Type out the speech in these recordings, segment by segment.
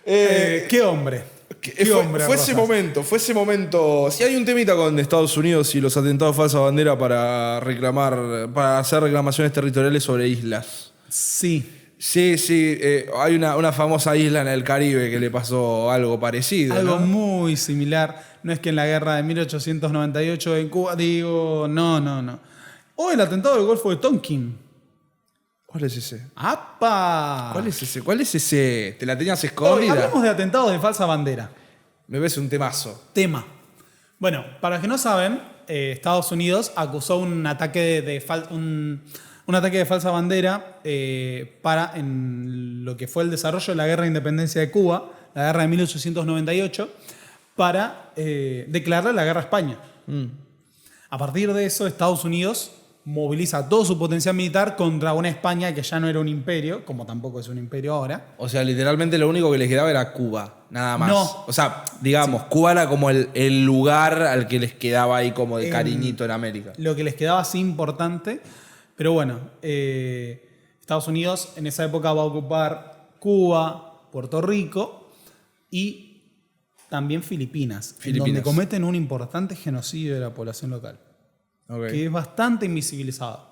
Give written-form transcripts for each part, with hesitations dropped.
Qué hombre. Qué hombre, Fue ese momento, fue ese momento. Si hay un temita con Estados Unidos y los atentados a falsa bandera para reclamar, para hacer reclamaciones territoriales sobre islas. Sí. Sí, sí, hay una famosa isla en el Caribe que le pasó algo parecido, Algo ¿no? muy similar. No es que en la guerra de 1898 en Cuba, digo, no. O el atentado del Golfo de Tonkin. ¿Cuál es ese? ¡Apa! ¿Cuál es ese? ¿Cuál es ese? ¿Te la tenías Hoy escondida? hablemos de atentados de falsa bandera. Me ves un temazo. Tema. Bueno, para los que no saben, Estados Unidos acusó un ataque un ataque de falsa bandera en lo que fue el desarrollo de la Guerra de Independencia de Cuba, la guerra de 1898, para declararle la guerra a España. A partir de eso, Estados Unidos moviliza todo su potencial militar contra una España que ya no era un imperio, como tampoco es un imperio ahora. O sea, literalmente lo único que les quedaba era Cuba, nada más. No. O sea, digamos, Cuba era como el lugar al que les quedaba ahí como de cariñito en América. Lo que les quedaba así importante. Pero bueno, Estados Unidos en esa época va a ocupar Cuba, Puerto Rico y también Filipinas, donde cometen un importante genocidio de la población local, que es bastante invisibilizado.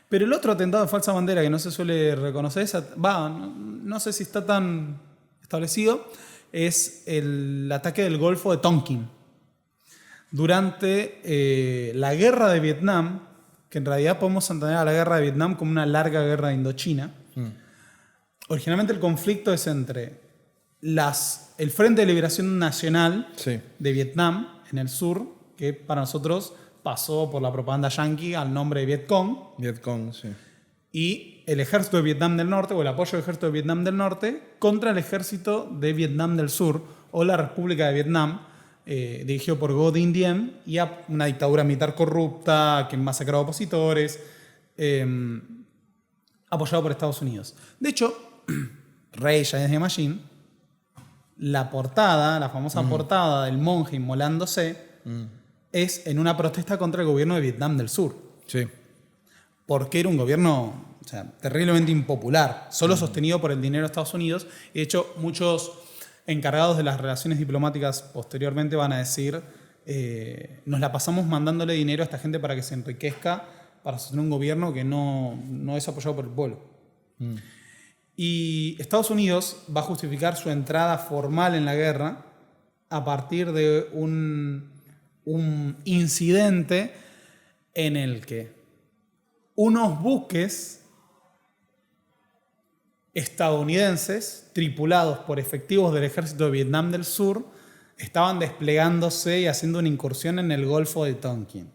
Pero el otro atentado de falsa bandera que no se suele reconocer, no sé si está tan establecido, es el ataque del Golfo de Tonkin. Durante la guerra de Vietnam, que en realidad podemos entender a la guerra de Vietnam como una larga guerra de Indochina. Originalmente el conflicto es entre el Frente de Liberación Nacional de Vietnam en el sur, que para nosotros pasó por la propaganda yanqui al nombre de Vietcong. Vietcong, sí. Y el ejército de Vietnam del Norte, o el apoyo del ejército de Vietnam del Norte, contra el ejército de Vietnam del Sur, o la República de Vietnam, dirigido por Ngo Dinh Diem, y a una dictadura militar corrupta que masacraba opositores, apoyado por Estados Unidos. De hecho, Rage Against the Machine, la famosa portada del monje inmolándose, es en una protesta contra el gobierno de Vietnam del Sur. Sí. Porque era un gobierno, terriblemente impopular, solo sostenido por el dinero de Estados Unidos. Y de hecho, muchos encargados de las relaciones diplomáticas posteriormente van a decir, nos la pasamos mandándole dinero a esta gente para que se enriquezca, para sostener un gobierno que no es apoyado por el pueblo. Y Estados Unidos va a justificar su entrada formal en la guerra a partir de un incidente en el que unos buques estadounidenses, tripulados por efectivos del ejército de Vietnam del Sur, estaban desplegándose y haciendo una incursión en el Golfo de Tonkin.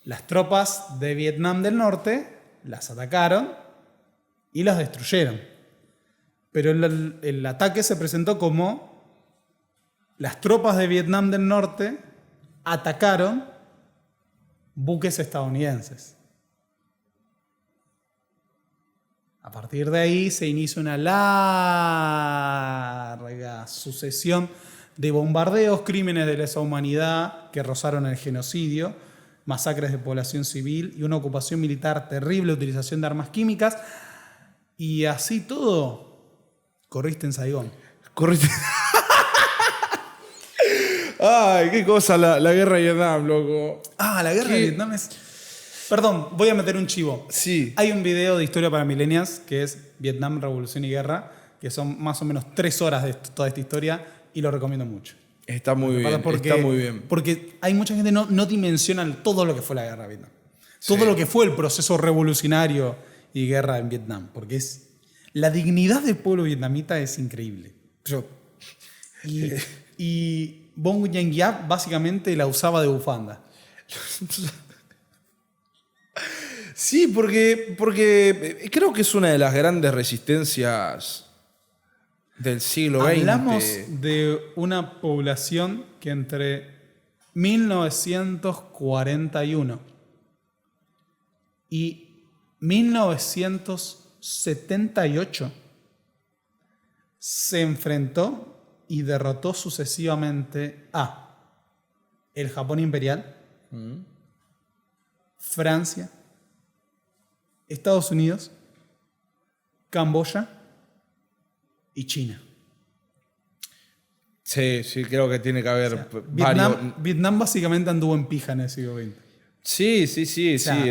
Las tropas de Vietnam del Norte las atacaron y las destruyeron. Pero el ataque se presentó como las tropas de Vietnam del Norte atacaron buques estadounidenses. A partir de ahí se inicia una larga sucesión de bombardeos, crímenes de lesa humanidad que rozaron el genocidio, masacres de población civil y una ocupación militar terrible, utilización de armas químicas. Y así todo, corriste en Saigón. Corriste. Ay, qué cosa la guerra de Vietnam, loco. La guerra de Vietnam es... Perdón, voy a meter un chivo. Sí. Hay un video de Historia para Millennials que es Vietnam, Revolución y Guerra, que son más o menos 3 horas de toda esta historia y lo recomiendo mucho. Está muy bien, está muy bien. Porque hay mucha gente que no dimensiona todo lo que fue la guerra de Vietnam. Todo lo que fue el proceso revolucionario y guerra en Vietnam. Porque la dignidad del pueblo vietnamita es increíble. Y Bong Yang Yap básicamente la usaba de bufanda. Sí, porque creo que es una de las grandes resistencias del siglo XX. Hablamos de una población que entre 1941 y 1978 se enfrentó y derrotó sucesivamente a el Japón imperial, Francia, Estados Unidos, Camboya y China. Sí, creo que tiene que haber varios. Vietnam básicamente anduvo en pija en el siglo XX. Sí, O sea,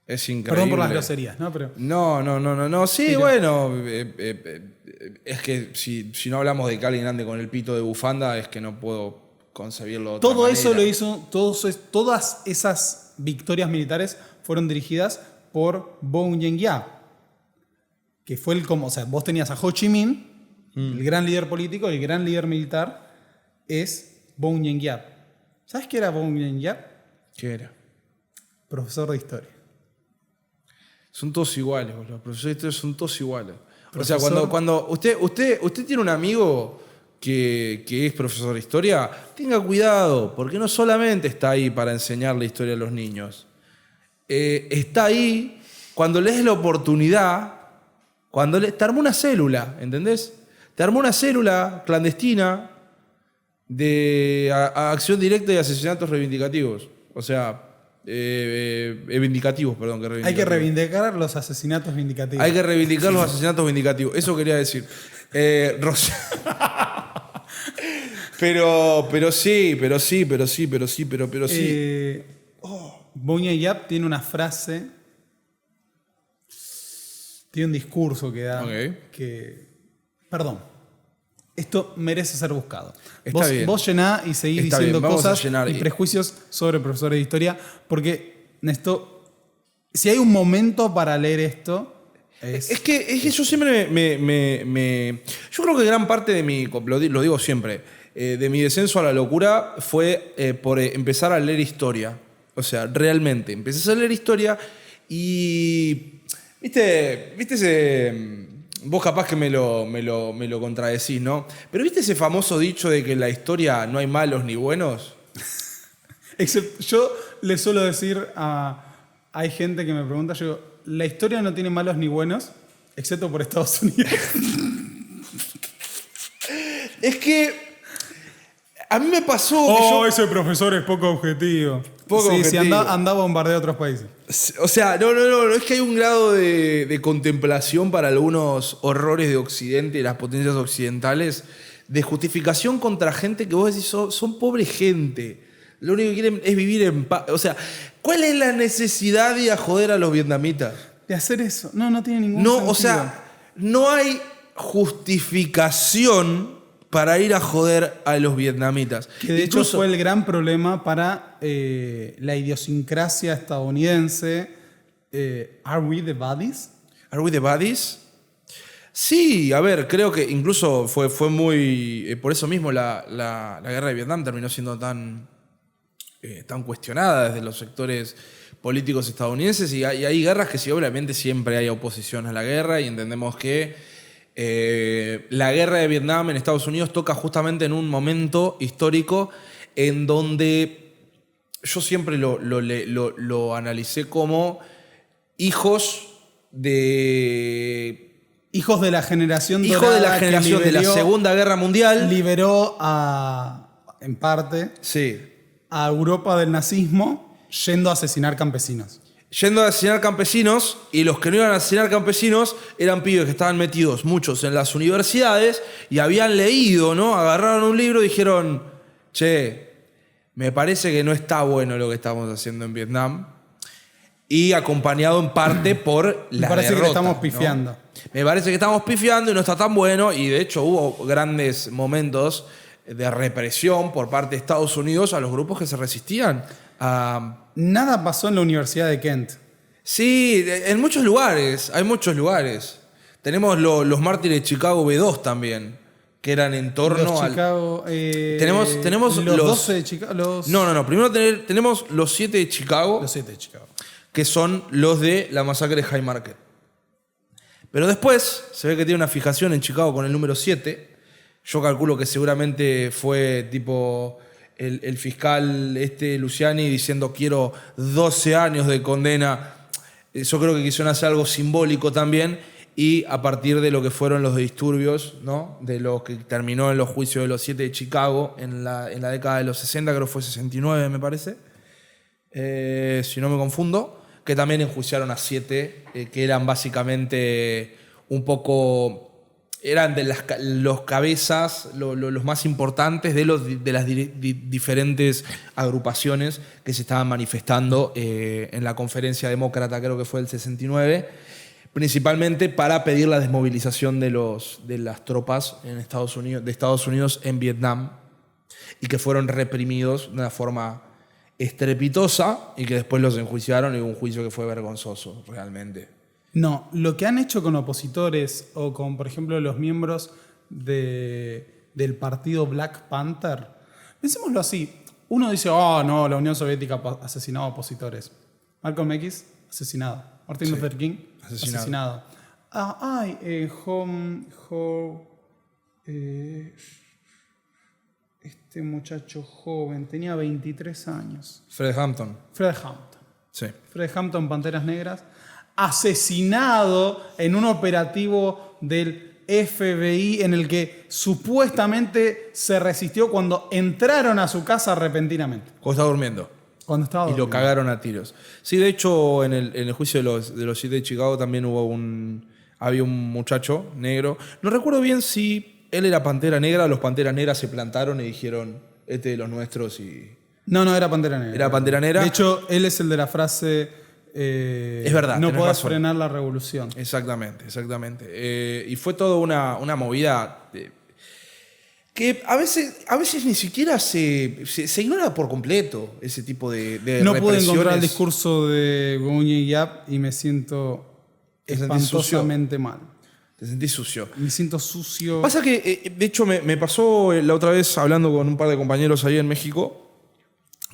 es increíble. Perdón por las groserías, ¿no? Pero, No. Sí, pero- bueno, es que si no hablamos de que alguien ande con el pito de bufanda, es que no puedo concebirlo de otra todo eso manera. lo hizo, todas esas victorias militares fueron dirigidas por Bong Yen-yap, que fue o sea, vos tenías a Ho Chi Minh, el gran líder político, el gran líder militar es Bong Yen-yap. ¿Sabes qué era Bong Yen-yap? ¿Qué era? Profesor de historia. Son todos iguales, los profesores de historia son todos iguales. Profesor- O sea, cuando usted tiene un amigo que es profesor de historia, tenga cuidado, porque no solamente está ahí para enseñarle historia a los niños. Está ahí cuando le des la oportunidad, te armó una célula, ¿entendés? Te armó una célula clandestina de acción directa y asesinatos reivindicativos. O sea, vindicativos, perdón. Hay que reivindicar los asesinatos vindicativos. Hay que reivindicar los asesinatos vindicativos. Eso quería decir. Pero sí. Bong Yen-yap tiene una frase, tiene un discurso que da, Ok. perdón, esto merece ser buscado. Está bien. Vos llená y seguís Está diciendo bien, vamos a cosas llenar. y prejuicios sobre profesores de historia, porque si hay un momento para leer esto, Es que yo siempre yo creo que gran parte de lo digo siempre, de mi descenso a la locura fue por empezar a leer historia. O sea, realmente. Empecé a leer historia y... ¿Viste vos capaz que me lo contradecís, ¿no? Pero ¿viste ese famoso dicho de que en la historia no hay malos ni buenos? yo le suelo decir hay gente que me pregunta, yo digo, la historia no tiene malos ni buenos, excepto por Estados Unidos. Es que a mí me pasó que ese profesor es poco objetivo. Poco sí, objetivo. anda a bombardear a otros países. O sea, no, es que hay un grado de contemplación para algunos horrores de Occidente y las potencias occidentales, de justificación contra gente que vos decís son pobre gente. Lo único que quieren es vivir en paz. O sea, ¿cuál es la necesidad de ir a joder a los vietnamitas? De hacer eso. No tiene ningún sentido. O sea, no hay justificación para ir a joder a los vietnamitas. Que de hecho fue el gran problema para la idiosincrasia estadounidense. ¿Are we the baddies? ¿Are we the baddies? Sí, a ver, creo que incluso fue muy... por eso mismo la guerra de Vietnam terminó siendo tan cuestionada desde los sectores políticos estadounidenses y hay guerras que sí, obviamente siempre hay oposición a la guerra y entendemos que la guerra de Vietnam en Estados Unidos toca justamente en un momento histórico en donde yo siempre lo analicé como hijos de la generación de la Segunda Guerra Mundial. Liberó en parte, sí, a Europa del nazismo yendo a asesinar campesinos. Yendo a asesinar campesinos, y los que no iban a asesinar campesinos eran pibes que estaban metidos, muchos, en las universidades y habían leído, ¿no? Agarraron un libro y dijeron, che, me parece que no está bueno lo que estamos haciendo en Vietnam. Y acompañado en parte por la derrota. Me parece que le estamos pifiando. ¿no? Me parece que estamos pifiando y no está tan bueno. Y de hecho hubo grandes momentos de represión por parte de Estados Unidos a los grupos que se resistían a... Nada pasó en la Universidad de Kent. Sí, en muchos lugares, hay muchos lugares. Tenemos los mártires de Chicago B2 también, que eran en torno al... Chicago, tenemos los 12 de Chicago. No, primero tenemos los 7 de Chicago. Los 7 de Chicago. Que son los de la masacre de High Market. Pero después se ve que tiene una fijación en Chicago con el número 7. Yo calculo que seguramente fue tipo el fiscal Luciani diciendo quiero 12 años de condena. Yo creo que quisieron hacer algo simbólico también. Y a partir de lo que fueron los disturbios, ¿no? De lo que terminó en los juicios de los 7 de Chicago en la década de los 60, creo que fue 69 me parece. Si no me confundo, que también enjuiciaron a 7, que eran básicamente un poco eran de los cabezas, los más importantes de las diferentes agrupaciones que se estaban manifestando en la conferencia demócrata, creo que fue el 69, principalmente para pedir la desmovilización de las tropas de Estados Unidos en Vietnam, y que fueron reprimidos de una forma estrepitosa y que después los enjuiciaron, y un juicio que fue vergonzoso realmente. No, lo que han hecho con opositores o con, por ejemplo, los miembros del partido Black Panther, pensémoslo así. Uno dice, oh, no, la Unión Soviética asesinó a opositores. Malcolm X, asesinado. Martin Luther King, asesinado. Este muchacho joven, tenía 23 años. Fred Hampton. Sí. Fred Hampton, Panteras Negras, asesinado en un operativo del FBI en el que supuestamente se resistió cuando entraron a su casa repentinamente. Cuando estaba durmiendo. Y lo cagaron a tiros. Sí, de hecho, en el juicio de los 7 de Chicago también había un muchacho negro. No recuerdo bien si él era Pantera Negra o los Panteras Negras se plantaron y dijeron, este de los nuestros. No, era Pantera Negra. Era Pantera Negra. De hecho, él es el de la frase... es verdad. No podés frenar la revolución. Exactamente. Y fue toda una movida que a veces ni siquiera se ignora por completo ese tipo de no represiones. pude encontrar el discurso de Goñi Yap y me siento espantosamente mal. Te sentís sucio. Me siento sucio. Pasa que, de hecho, me pasó la otra vez hablando con un par de compañeros ahí en México,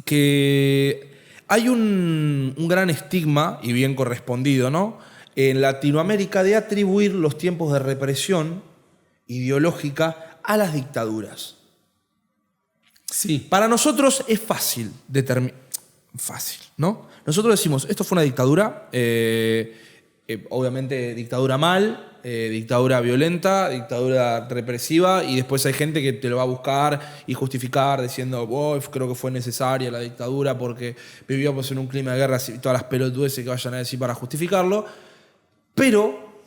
que hay un gran estigma, y bien correspondido, ¿no?, en Latinoamérica de atribuir los tiempos de represión ideológica a las dictaduras. Sí. Para nosotros es fácil determinar. Fácil, ¿no? Nosotros decimos, esto fue una dictadura, obviamente dictadura mal, dictadura violenta, dictadura represiva, y después hay gente que te lo va a buscar y justificar diciendo, creo que fue necesaria la dictadura porque vivíamos en un clima de guerra, y todas las pelotudeces que vayan a decir para justificarlo. Pero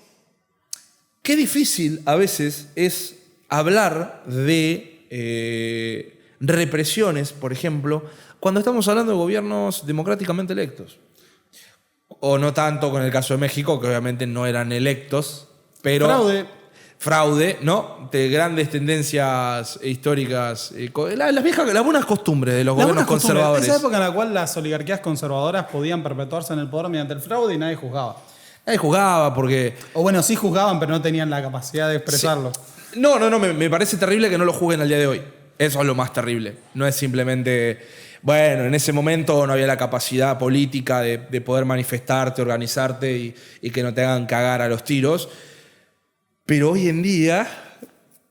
qué difícil a veces es hablar de represiones, por ejemplo, cuando estamos hablando de gobiernos democráticamente electos. O no tanto con el caso de México, que obviamente no eran electos, pero... Fraude, ¿no? De grandes tendencias históricas. Las buenas costumbres de los gobiernos conservadores. Esa época en la cual las oligarquías conservadoras podían perpetuarse en el poder mediante el fraude y nadie juzgaba. Nadie juzgaba porque... O bueno, sí juzgaban, pero no tenían la capacidad de expresarlo. Sí. No, me parece terrible que no lo juzguen al día de hoy. Eso es lo más terrible. No es simplemente... Bueno, en ese momento no había la capacidad política de poder manifestarte, organizarte y que no te hagan cagar a los tiros. Pero hoy en día,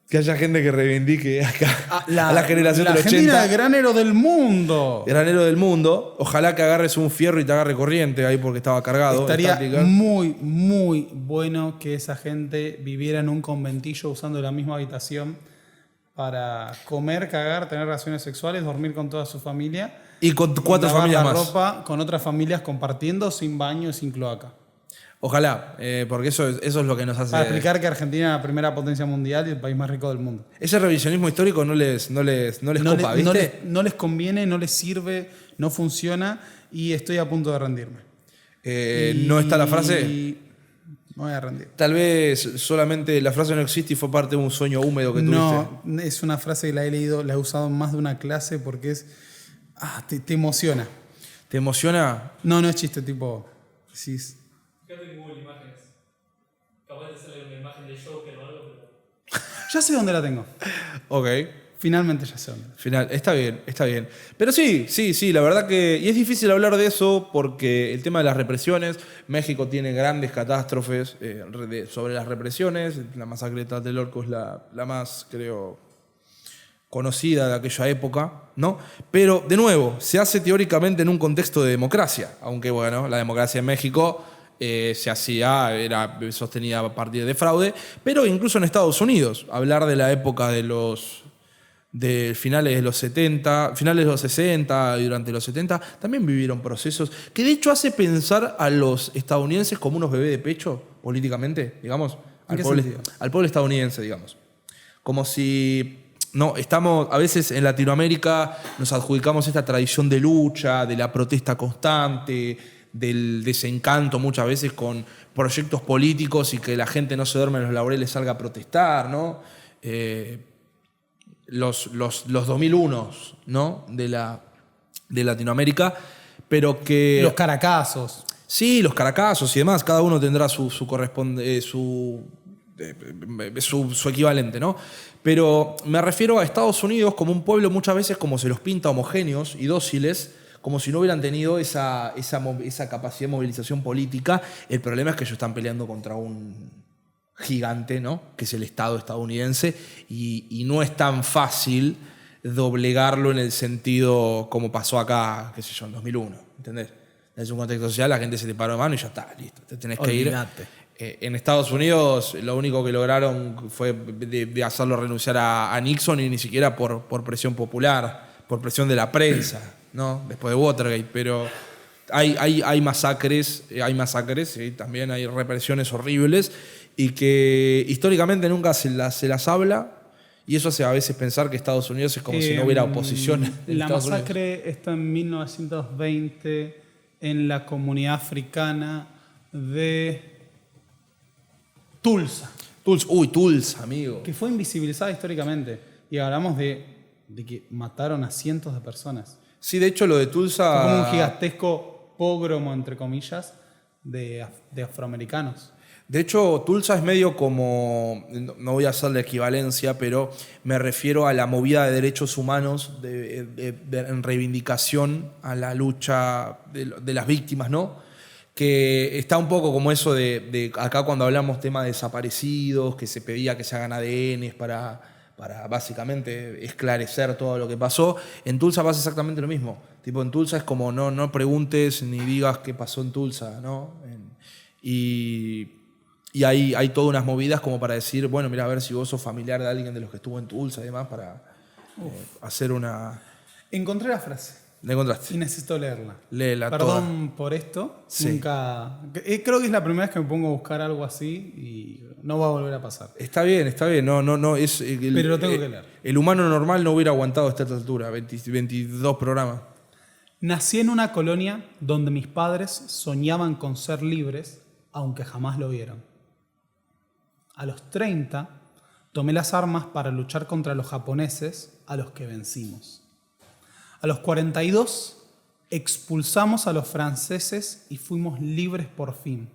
que haya gente que reivindique a la generación del 80. La Argentina es granero del mundo. Granero del mundo. Ojalá que agarres un fierro y te agarre corriente ahí porque estaba cargado. Estaría muy, muy bueno que esa gente viviera en un conventillo usando la misma habitación para comer, cagar, tener relaciones sexuales, dormir con toda su familia. Y con 4 familias más. Ropa con otras familias compartiendo, sin baño y sin cloaca. Ojalá, porque eso es lo que nos hace... Para explicar que Argentina es la primera potencia mundial y el país más rico del mundo. Ese revisionismo histórico no les copa, ¿viste? No les conviene, no les sirve, no funciona y estoy a punto de rendirme. ¿No está la frase? Me voy a rendir. Tal vez solamente la frase no existe y fue parte de un sueño húmedo que tuviste. No, es una frase que la he leído, la he usado en más de una clase porque es... te emociona. ¿Te emociona? No es chiste, tipo... Decís... Fíjate en Google Imágenes. Capaz de sale una imagen de Joker o algo, pero... Ya sé dónde la tengo. Ok. Finalmente ya sé dónde. Está bien. Pero sí, la verdad que... Y es difícil hablar de eso porque el tema de las represiones, México tiene grandes catástrofes sobre las represiones. La masacre de Tlatelolco es la más, creo, conocida de aquella época, ¿no? Pero, de nuevo, se hace teóricamente en un contexto de democracia. Aunque, bueno, la democracia en México... se hacía, era sostenida a partir de fraude, pero incluso en Estados Unidos, hablar de la época de finales de los 70, finales de los 60 y durante los 70, también vivieron procesos que de hecho hace pensar a los estadounidenses como unos bebés de pecho, políticamente, digamos. ¿En qué sentido? al pueblo estadounidense, digamos. Como si no, estamos, a veces en Latinoamérica nos adjudicamos esta tradición de lucha, de la protesta constante, del desencanto muchas veces con proyectos políticos y que la gente no se duerme en los laureles, salga a protestar, ¿no? Los 2001, ¿no? de Latinoamérica, pero que... Los Caracazos. Sí, los Caracazos y demás, cada uno tendrá su equivalente, ¿no? Pero me refiero a Estados Unidos como un pueblo muchas veces como se los pinta homogéneos y dóciles, como si no hubieran tenido esa capacidad de movilización política. El problema es que ellos están peleando contra un gigante, ¿no? Que es el Estado estadounidense, y no es tan fácil doblegarlo en el sentido como pasó acá, qué sé yo, en 2001, ¿entendés? En un contexto social la gente se te paró de mano y ya está, listo, te tenés que ir. En Estados Unidos lo único que lograron fue de hacerlo renunciar a Nixon, y ni siquiera por presión popular, por presión de la prensa, ¿no? Después de Watergate, pero hay masacres, y también hay represiones horribles y que históricamente nunca se las habla, y eso hace a veces pensar que Estados Unidos es como si no hubiera oposición. En La Estados masacre Unidos. está en 1920 en la comunidad africana de Tulsa, Tulsa, amigo. que fue invisibilizada históricamente. Y hablamos de que mataron a cientos de personas. Sí, de hecho lo de Tulsa... Fue como un gigantesco pogromo, entre comillas, de afroamericanos. De hecho, Tulsa es medio como, no voy a hacer la equivalencia, pero me refiero a la movida de derechos humanos en reivindicación a la lucha de las víctimas, ¿no? Que está un poco como eso de acá cuando hablamos tema de desaparecidos, que se pedía que se hagan ADNs para básicamente esclarecer todo lo que pasó. En Tulsa pasa exactamente lo mismo. Tipo, en Tulsa es como no preguntes ni digas qué pasó en Tulsa, ¿no? Y hay todas unas movidas como para decir, bueno, mira, a ver si vos sos familiar de alguien de los que estuvo en Tulsa y demás, para hacer una... Encontré la frase ¿La encontraste? y necesito leerla. Léela Perdón por esto. Sí. Nunca. Creo que es la primera vez que me pongo a buscar algo así y no va a volver a pasar. Está bien. No, es, Pero lo tengo que leer. El humano normal no hubiera aguantado a esta altura, 22 programas. Nací en una colonia donde mis padres soñaban con ser libres, aunque jamás lo vieron. A los 30, tomé las armas para luchar contra los japoneses a los que vencimos. A los 42, expulsamos a los franceses y fuimos libres por fin.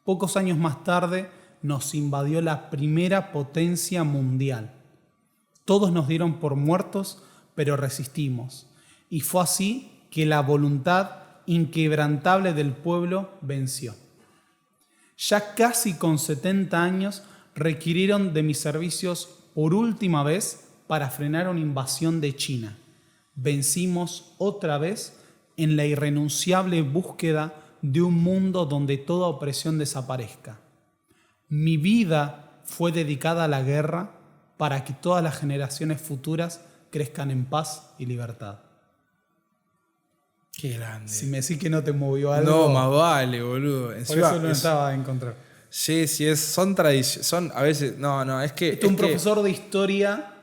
Pocos años más tarde, nos invadió la primera potencia mundial. Todos nos dieron por muertos, pero resistimos. Y fue así que la voluntad inquebrantable del pueblo venció. Ya casi con 70 años, requirieron de mis servicios por última vez para frenar una invasión de China. Vencimos otra vez en la irrenunciable búsqueda de un mundo donde toda opresión desaparezca. Mi vida fue dedicada a la guerra para que todas las generaciones futuras crezcan en paz y libertad. Qué grande. Si me decís que no te movió algo... No, más vale, boludo. Por Encima, eso lo estaba a encontrar. Sí, son tradiciones. Son a veces. No, es que. Este es un profesor de historia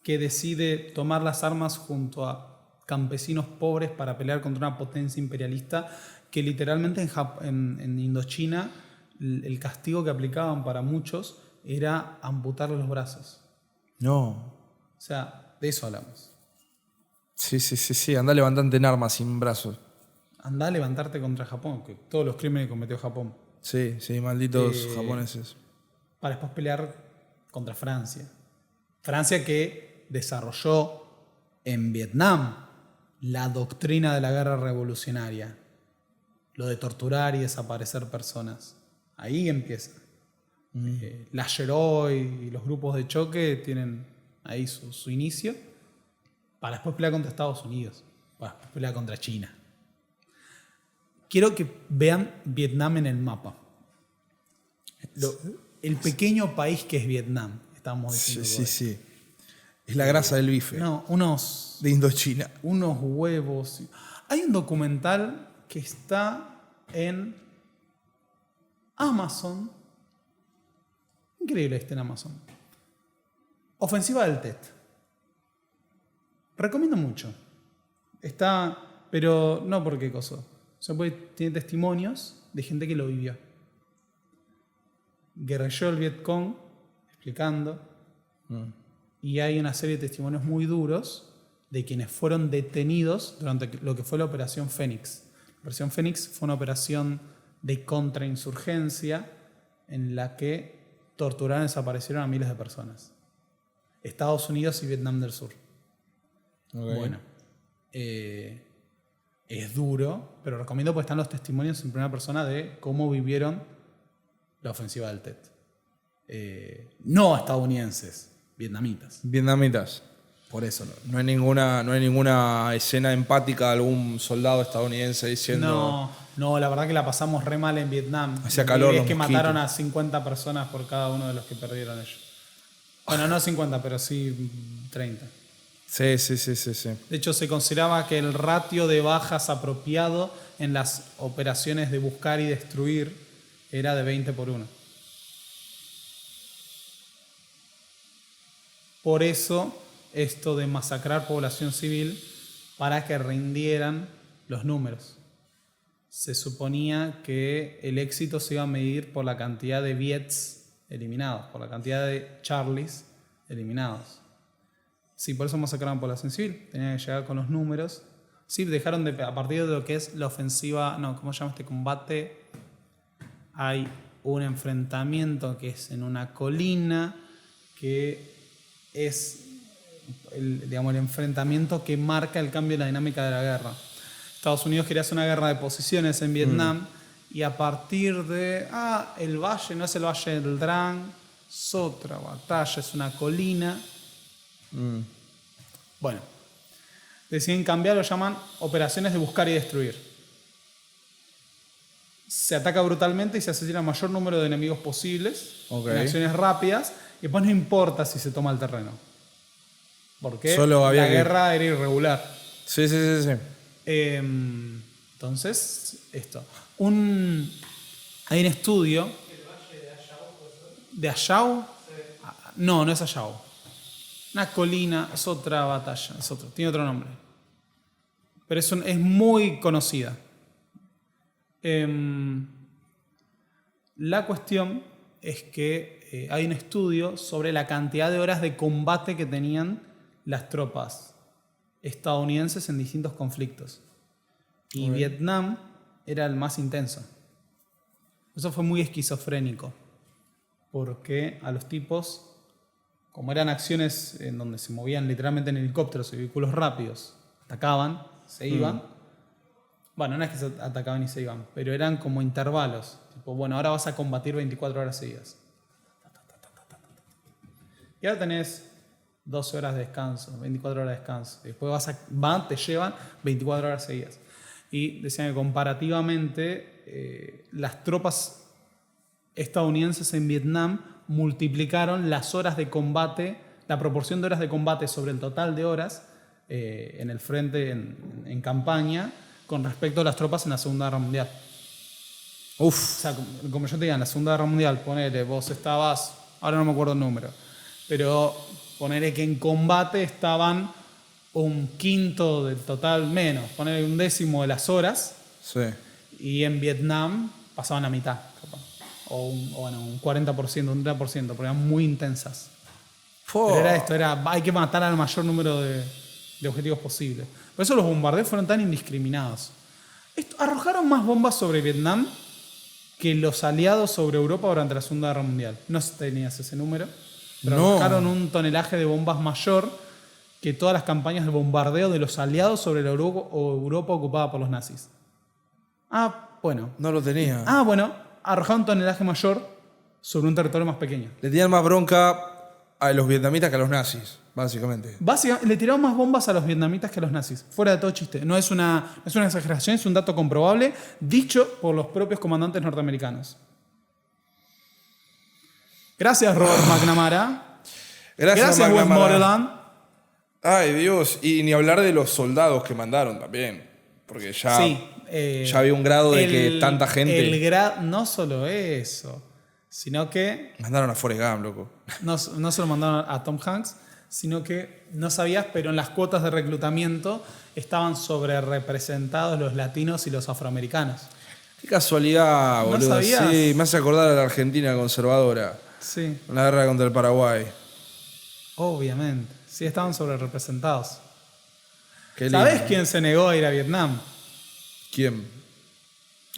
que decide tomar las armas junto a campesinos pobres para pelear contra una potencia imperialista que literalmente en Indochina el castigo que aplicaban para muchos era amputarle los brazos. No. O sea, de eso hablamos. Sí. Andá levantante en armas sin brazos. Andá a levantarte contra Japón, que todos los crímenes que cometió Japón. Sí, malditos japoneses. Para después pelear contra Francia. Francia que desarrolló en Vietnam la doctrina de la guerra revolucionaria. Lo de torturar y desaparecer personas. Ahí empieza. La Geroy y los grupos de choque tienen ahí su inicio. Para después pelear contra Estados Unidos. Para después pelear contra China. Quiero que vean Vietnam en el mapa. El pequeño país que es Vietnam. Estamos diciendo. Sí. Es la grasa del bife. No, de Indochina. unos huevos. Hay un documental que está en Amazon Increíble, está en Amazon. Ofensiva del Tet. Recomiendo mucho. Está, pero no porque cosa. Tiene testimonios de gente que lo vivió. Guerrilló el Vietcong explicando. Y hay una serie de testimonios muy duros de quienes fueron detenidos durante lo que fue la Operación Fénix. La Operación Fénix fue una operación de contrainsurgencia en la que torturaron y desaparecieron a miles de personas. Estados Unidos y Vietnam del Sur. Okay. Bueno, es duro, pero recomiendo porque están los testimonios en primera persona de cómo vivieron la ofensiva del Tet. No estadounidenses, vietnamitas. Vietnamitas. Por eso. No hay ninguna escena empática de algún soldado estadounidense diciendo... No, la verdad que la pasamos re mal en Vietnam. Hacía calor, Es los que mosquitos. mataron a 50 personas por cada uno de los que perdieron ellos. Bueno, no 50, pero sí 30. Sí. De hecho, se consideraba que el ratio de bajas apropiado en las operaciones de buscar y destruir era de 20:1. Por eso, esto de masacrar población civil para que rindieran los números. Se suponía que el éxito se iba a medir por la cantidad de Viets eliminados, por la cantidad de Charlies eliminados. Sí, por eso masacraron población civil. Tenían que llegar con los números. Sí, dejaron a partir de lo que es la ofensiva... No, ¿cómo se llama este combate? Hay un enfrentamiento que es en una colina, que es el enfrentamiento que marca el cambio en la dinámica de la guerra. Estados Unidos quería hacer una guerra de posiciones en Vietnam y a partir de... el valle, no es el Valle del Drang, es otra batalla, es una colina. Bueno, deciden cambiar, lo llaman operaciones de buscar y destruir. Se ataca brutalmente y se asesina el mayor número de enemigos posibles, en acciones rápidas, y después no importa si se toma el terreno. Porque la guerra era irregular. Sí. Entonces, esto. Hay un estudio. ¿De Ayau? No es Ayau. Una colina, es otra batalla, tiene otro nombre. Pero es muy conocida. La cuestión es que hay un estudio sobre la cantidad de horas de combate que tenían las tropas estadounidenses en distintos conflictos. Y Vietnam era el más intenso. Eso fue muy esquizofrénico, porque a los tipos, como eran acciones en donde se movían literalmente en helicópteros y vehículos rápidos, atacaban, se iban. Bueno, no es que se atacaban y se iban, pero eran como intervalos. Tipo, bueno, ahora vas a combatir 24 horas seguidas. Y ahora tenés 12 horas de descanso, 24 horas de descanso. Y después te llevan 24 horas seguidas. Y decían que comparativamente las tropas estadounidenses en Vietnam multiplicaron las horas de combate, la proporción de horas de combate sobre el total de horas en el frente, en campaña, con respecto a las tropas en la Segunda Guerra Mundial. O sea, como yo te diga, en la Segunda Guerra Mundial, ponele, vos estabas, ahora no me acuerdo el número, pero ponele que en combate estaban un quinto del total menos, ponele un décimo de las horas, y en Vietnam pasaban la mitad, capaz. O un 40%, un 30%, porque eran muy intensas. Pero hay que matar al mayor número de objetivos posibles. Por eso los bombardeos fueron tan indiscriminados. Arrojaron más bombas sobre Vietnam que los aliados sobre Europa durante la Segunda Guerra Mundial. No sé si tenías ese número, pero arrojaron un tonelaje de bombas mayor que todas las campañas de bombardeo de los aliados sobre la Europa ocupada por los nazis. Bueno. No lo tenía. Arrojaron un tonelaje mayor sobre un territorio más pequeño. Le tenían más bronca a los vietnamitas que a los nazis, básicamente. Le tiraron más bombas a los vietnamitas que a los nazis. Fuera de todo chiste. No es una exageración, es un dato comprobable, dicho por los propios comandantes norteamericanos. Gracias, Robert McNamara. Gracias, Westmoreland. Ay, Dios. Y ni hablar de los soldados que mandaron también. Porque ya había un grado de que tanta gente... No solo eso. sino que Mandaron a Forrest Gump, loco. no se lo mandaron a Tom Hanks, sino que no sabías, pero en las cuotas de reclutamiento estaban sobre representados los latinos y los afroamericanos. Qué casualidad, ¿No boludo. sabías? Sí, me hace acordar a la Argentina conservadora. Sí, En la guerra contra el Paraguay. obviamente. Sí, estaban sobre representados. Qué lindo. ¿Sabés quién se negó a ir a Vietnam? ¿Quién?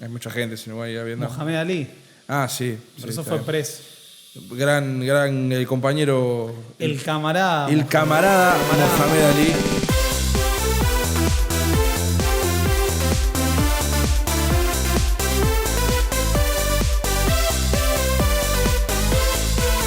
Hay mucha gente, si no va a ir a Vietnam. Mohamed Ali. Ah, sí. Por sí, eso está fue bien. preso. Gran compañero. El camarada. El camarada Mohamed Ali.